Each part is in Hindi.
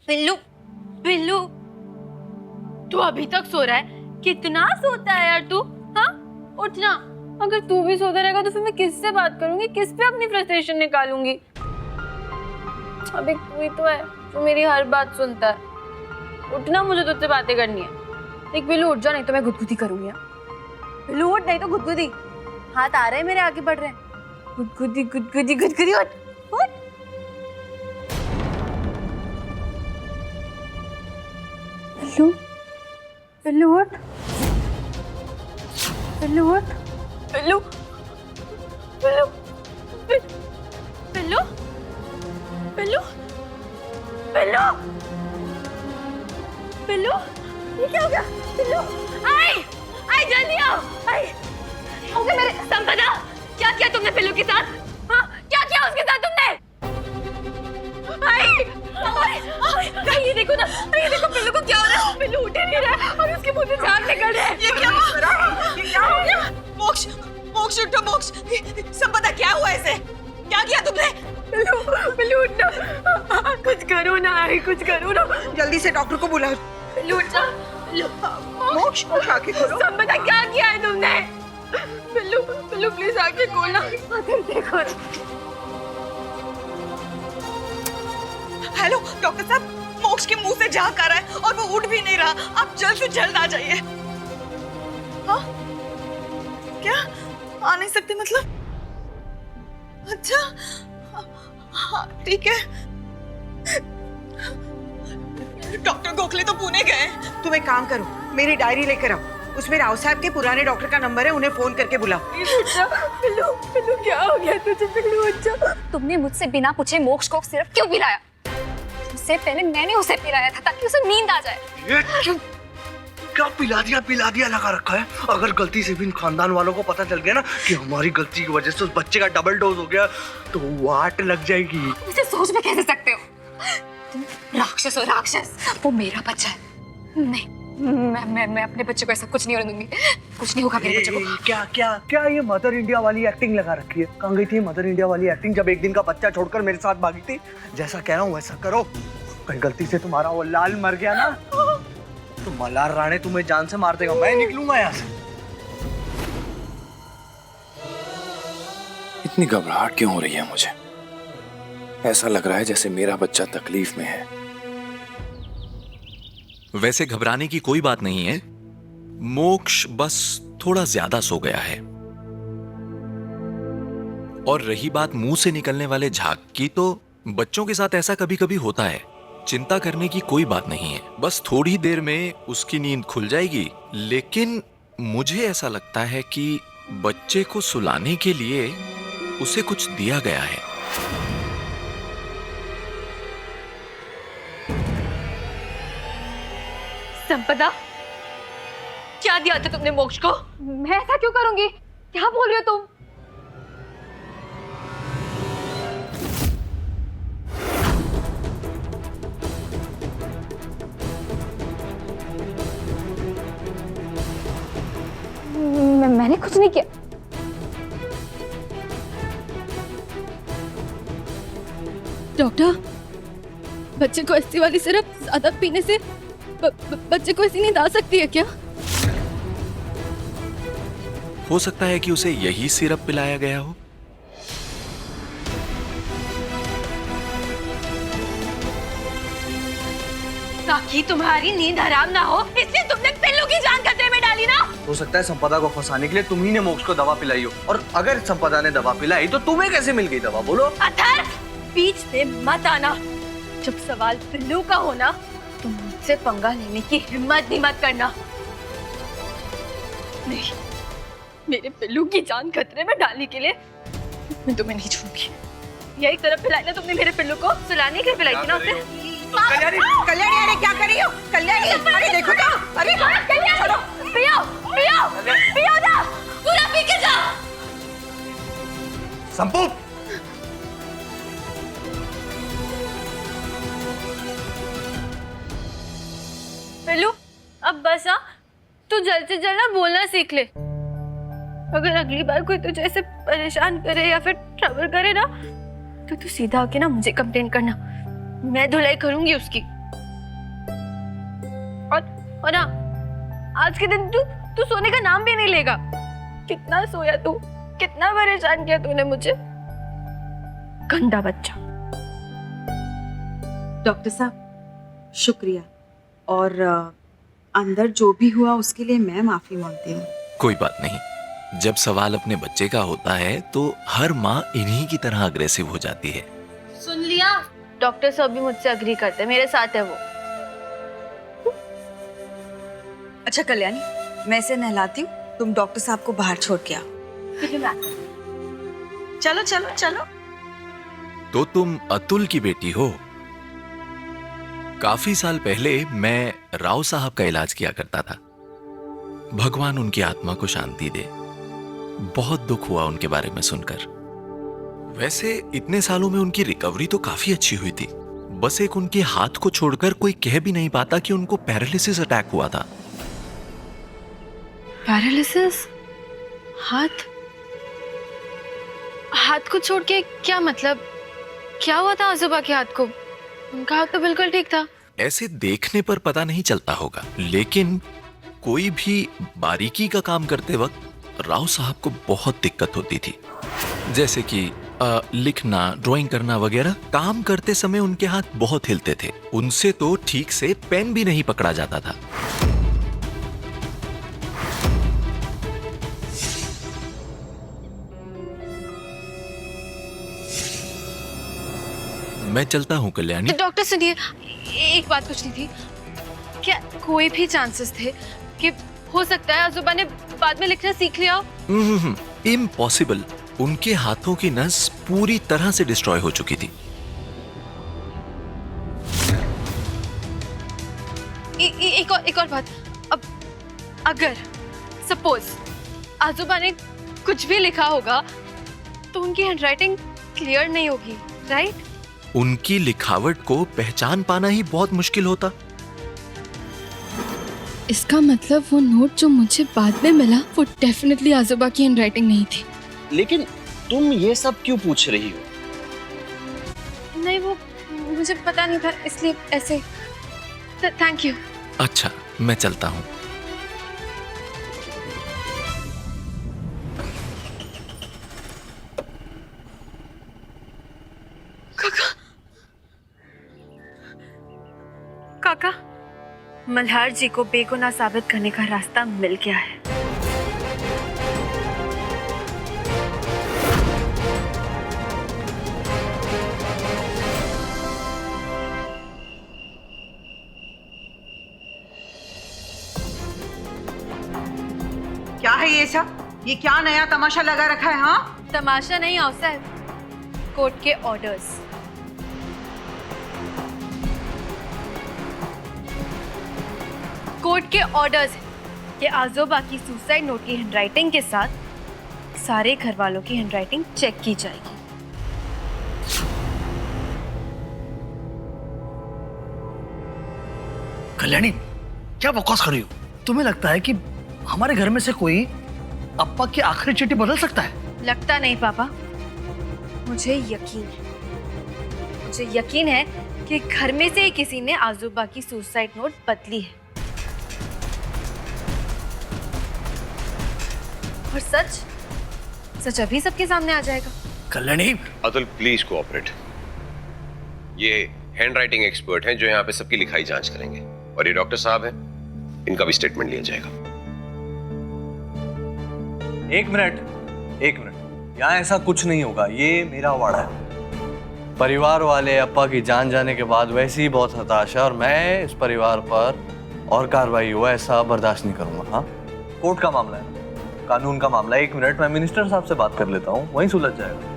पिल्लू, पिल्लू, तू अभी तक सो रहा है? कितना सोता है यार तू? हाँ, उठ ना। अगर तू भी सोता रहेगा तो फिर मैं किससे बात करूंगी, किस पे अपनी फ्रस्ट्रेशन निकालूंगी? अभी तू ही तो है जो मेरी हर बात सुनता है। उठना, मुझे तुझसे बातें करनी है। एक पिल्लू उठ जा, नहीं तो मैं गुदगुदी करूंगी। पिल्लू उठ, नहीं तो गुदगुदी। हाथ आ रहे हैं मेरे, आगे बढ़ रहे हैं। गुदगुदी गुदगुदी गुदगुदी, उठ उठ। पिल्लू, पिल्लू उठ, पिल्लू उठ, पिल्लू, पिल्लू, पिल्लू, पिल्लू, पिल्लू, पिल्लू, ये क्या हो गया? पिल्लू, आई, आई जल्दी आओ, आई। हो गया मेरे संपदा, क्या किया तुमने पिल्लू के साथ? हाँ, क्या किया उसके साथ तुमने? आई, आई, ये देखो ना, ये देखो पिल्लू को क्या हो रहा है? पिल्लू उठ ही नहीं रहा है और उसके मुंह से झाग निकल रहा है। ये क्या हो गया? मोक्ष, मोक्ष उठो, मोक्ष। संपदा क्या हुआ इसे? क्या किया तुमने? पिल्लू, पिल्लू उठना, कुछ करो ना, आई कुछ करो ना। जल्दी से डॉक्टर को बुलाओ। पिल्लू उठ जा, पिल्लू। मोक्ष, मोक्ष आंखें खोलो। संपदा क्या किया है तुमने? पिल्लू, पिल्लू प्लीज आंखें खोलना, अगर देखो। हेलो डॉक्टर साहब, मोक्ष के मुंह से झाग आ रहा है और वो उठ भी नहीं रहा। आप जल्द से जल्द आ जाइए। हाँ? क्या? आ नहीं सकते मतलब? अच्छा, हाँ ठीक है। डॉक्टर गोखले तो पुणे गए। तुम एक काम करो, मेरी डायरी लेकर आओ, उसमें राव साहब के पुराने डॉक्टर का नंबर है, उन्हें फोन करके बुलाओ। पिल्लू, पिल्लू क्या हो गया तुझे? पिल्लू अच्छा। तुमने मुझसे बिना पूछे मोक्ष को सिर्फ क्यों पिलाया? उससे पहले मैंने उसे पिलाया था ताकि उसे नींद आ जाए। ये क्या पिला दिया लगा रखा है। अगर गलती से भी इन खानदान वालों को पता चल गया ना कि हमारी गलती की वजह से उस बच्चे का डबल डोज हो गया तो वाट लग जाएगी। तुम इसे सोच में कैसे सकते हो? तुम राक्षस हो, राक्षस। वो मेरा बच्चा है। नहीं, मैं अपने बच्चे को ऐसा कुछ नहीं होने दूंगी। कुछ नहीं होगा मेरे बच्चे को। क्या क्या क्या ये मदर इंडिया वाली एक्टिंग लगा रखी है? कहाँ गई थी मदर इंडिया वाली एक्टिंग जब एक दिन का बच्चा छोड़कर मेरे साथ भागी थी? जैसा कह रहा हूँ वैसा करो। कहीं गलती से तुम्हारा वो लाल मर गया ना तो मल्हार राणे तुम्हें जान से मार देगा। मैं निकलूंगा यहाँ से। इतनी घबराहट क्यों हो रही है मुझे? ऐसा लग रहा है जैसे मेरा बच्चा तकलीफ में है। वैसे घबराने की कोई बात नहीं है। मोक्ष बस थोड़ा ज्यादा सो गया है। और रही बात मुंह से निकलने वाले झाग की, तो बच्चों के साथ ऐसा कभी कभी होता है। चिंता करने की कोई बात नहीं है। बस थोड़ी देर में उसकी नींद खुल जाएगी। लेकिन मुझे ऐसा लगता है कि बच्चे को सुलाने के लिए उसे कुछ दिया गया है। संपदा, क्या दिया था तुमने मोक्ष को? मैं ऐसा क्यों करूंगी? क्या बोल रही हो तुम? मैंने कुछ नहीं किया। डॉक्टर, बच्चे को ऐसी वाली सिरप ज्यादा पीने से बच्चे को ऐसी नींद आ सकती है क्या? हो सकता है कि उसे यही सिरप पिलाया गया हो। ताकि तुम्हारी नींद हराम ना हो, इसलिए तुमने पिल्लू की जान खतरे में डाली ना? हो सकता है संपदा को फंसाने के लिए तुम ही ने मोक्ष को दवा पिलाई हो। और अगर संपदा ने दवा पिलाई तो तुम्हें कैसे मिल गई दवा? बोलो। अथर, बीच में मत आना। जब सवाल पिल्लू का हो ना तो मुझसे पंगा लेने की हिम्मत भी मत करना। नहीं, मेरे पिल्लू की जान खतरे में डालने के लिए मैं तुम्हें नहीं छोड़ूंगी। यही तरफ पिलाई ना तुमने मेरे पिल्लू को? सुलाने के लिए पिलाई थी ना उसे? कल्याणी, कल्याणी, अरे क्या कर रही हो? कल्याणी, अरे देखो तो, अरे कल्याणी, पियो, पियो, पियो ना, पूरा पी के जाओ। संपू, पिल्लू, अब बस आ, तू जल्द से जल्द ना बोलना सीख ले। अगर अगली बार कोई तुझे ऐसे परेशान करे या फिर ट्रबल करे ना तो तू सीधा आके ना मुझे कंप्लेन करना। मैं धुलाई करूंगी उसकी। और ना आज के दिन तू तू सोने का नाम भी नहीं लेगा। कितना सोया तू, कितना परेशान किया तूने मुझे, गंदा बच्चा। डॉक्टर साहब शुक्रिया, और अंदर जो भी हुआ उसके लिए मैं माफी मांगती हूँ। कोई बात नहीं, जब सवाल अपने बच्चे का होता है तो हर माँ इन्हीं की तरह अग्रेसिव हो जाती है। सुन लिया, डॉक्टर साहब भी मुझसे अग्री करते हैं, मेरे साथ है वो। अच्छा कल्याणी, मैं इसे नहलाती हूँ, तुम डॉक्टर साहब को बाहर छोड़ के आओ। चलो चलो चलो। तो तुम अतुल की बेटी हो? काफी साल पहले मैं राव साहब का इलाज किया करता था। भगवान उनकी आत्मा को शांति दे। बहुत दुख हुआ उनके बारे में सुनकर। वैसे इतने सालों में उनकी रिकवरी तो काफी अच्छी हुई थी। बस एक उनके हाथ को छोड़कर कोई कह भी नहीं पाता कि उनको पैरालिसिस अटैक हुआ था। पैरालिसिस? हाथ हाथ को छोड़ के क्या मतलब? क्या हुआ था आजूबा के हाथ को? उनका हाथ तो बिल्कुल ठीक था। ऐसे देखने पर पता नहीं चलता होगा, लेकिन कोई भी बारीकी का काम करते वक्त राव साहब को बहुत दिक्कत होती थी। जैसे कि लिखना, ड्राइंग करना वगैरह। काम करते समय उनके हाथ बहुत हिलते थे। उनसे तो ठीक से पेन भी नहीं पकड़ा जाता था। मैं चलता हूँ कल्याणी। तो डॉक्टर सुनिए, एक बात पूछनी थी। क्या कोई भी चांसेस थे कि हो सकता है आजूबा ने बाद में लिखना सीख लिया हो? इम्पॉसिबल। उनके हाथों की नस पूरी तरह से डिस्ट्रॉय हो चुकी थी। एक और बात। अब अगर सपोज आजूबा ने कुछ भी लिखा होगा तो उनकी हैंडराइटिंग क्लियर नहीं होगी, राइट? उनकी लिखावट को पहचान पाना ही बहुत मुश्किल होता। इसका मतलब वो नोट जो मुझे बाद में मिला वो डेफिनेटली आजूबा की हैंडराइटिंग नहीं थी। लेकिन तुम ये सब क्यों पूछ रही हो? नहीं, वो मुझे पता नहीं था, इसलिए ऐसे। Thank you. अच्छा, मैं चलता हूँ। काका, मल्हार जी को बेगुनाह साबित करने का रास्ता मिल गया है। क्या है ये सब? ये क्या नया तमाशा लगा रखा है? हाँ, तमाशा नहीं अवसर, कोर्ट के ऑर्डर्स। कोर्ट के ऑर्डर्स कि आजोबा की सुसाइड नोट की हैंडराइटिंग के साथ सारे घर वालों की हैंडराइटिंग चेक की जाएगी। कल्याणी, क्या बकवास कर रही हो? तुम्हें लगता है कि हमारे घर में से कोई अप्पा की आखिरी चिट्ठी बदल सकता है? लगता नहीं पापा, मुझे यकीन है। मुझे यकीन है कि घर में से ही किसी ने आजोबा की सुसाइड नोट बदली है। और सच अभी सबके सामने आ जाएगा। Kalyani, Atul please cooperate. ये हैंडराइटिंग एक्सपर्ट हैं जो यहाँ पे सबकी लिखाई जांच करेंगे, और ये डॉक्टर साहब हैं, इनका भी स्टेटमेंट लिया जाएगा। एक मिनट, यहाँ ऐसा कुछ नहीं होगा। ये मेरा वाड़ा है। परिवार वाले अप्पा की जान जाने के बाद वैसे ही बहुत हताश है, और मैं इस परिवार पर और कार्रवाई हुआ ऐसा बर्दाश्त नहीं करूंगा। हाँ, कोर्ट का मामला है, कानून का मामला है। एक मिनट, मैं मिनिस्टर साहब से बात कर लेता हूँ, वहीं सुलझ जाएगा।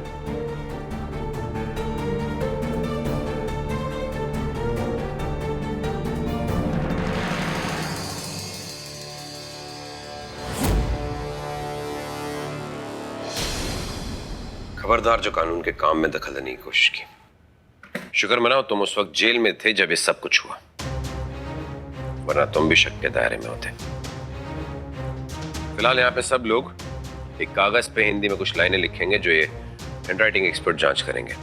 खबरदार जो कानून के काम में दखल देने की कोशिश की। शुक्र मनाओ तुम उस वक्त जेल में थे जब ये सब कुछ हुआ, वरना तुम भी शक के दायरे में होते। फिलहाल यहाँ पे सब लोग एक कागज पे हिंदी में कुछ लाइनें लिखेंगे जो ये हैंडराइटिंग एक्सपर्ट जांच करेंगे।